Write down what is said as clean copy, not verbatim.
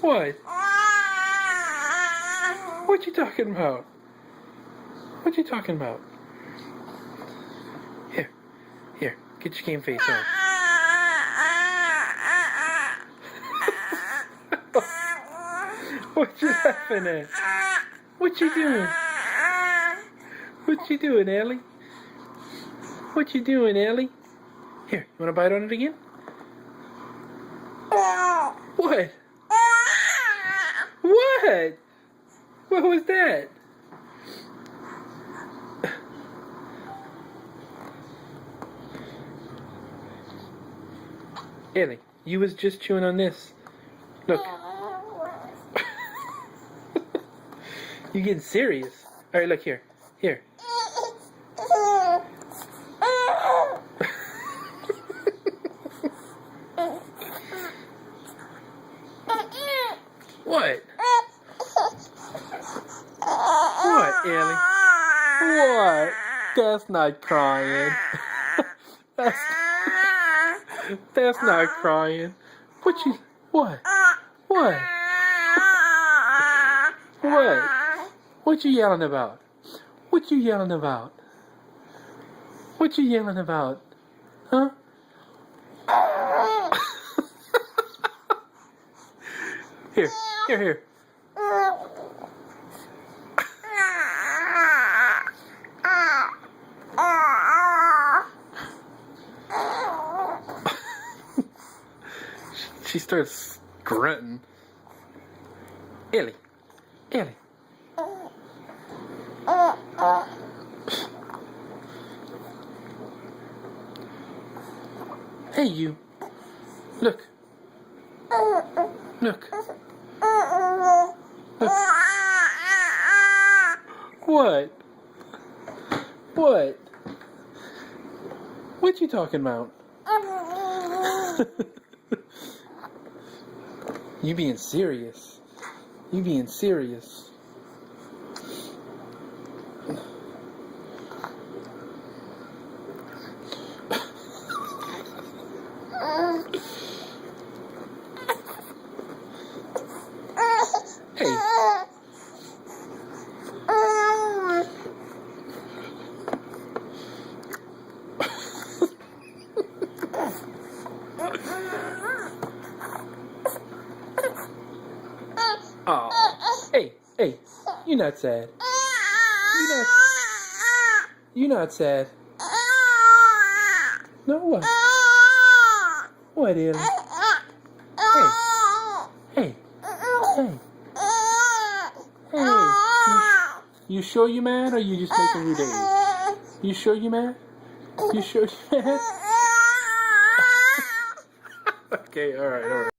What? What you talking about? What you talking about? Here, here, get your game face on. What you laughing at? What you doing? What you doing, Ellie? What you doing, Ellie? Here, you wanna bite on it again? What? What? What was that? Ellie, you was just chewing on this. Look. You getting serious? Alright, look here. Here. What? What, Ellie? What? That's not crying. That's not crying. What you... What? What? What? What you yelling about? What you yelling about? What you yelling about? Huh? Here, here, here. She starts grunting. Ellie, Ellie. Hey, you. Look. Look. Look. What? What? What you talking about? You being serious. You being serious. Hey. Oh. Hey, hey. You're not sad. You're not sad. No, what? What, Ellie? Hey. Hey. Hey. Hey. You sure you mad or you just making your day? You sure you mad? You sure you mad? Okay, alright, alright.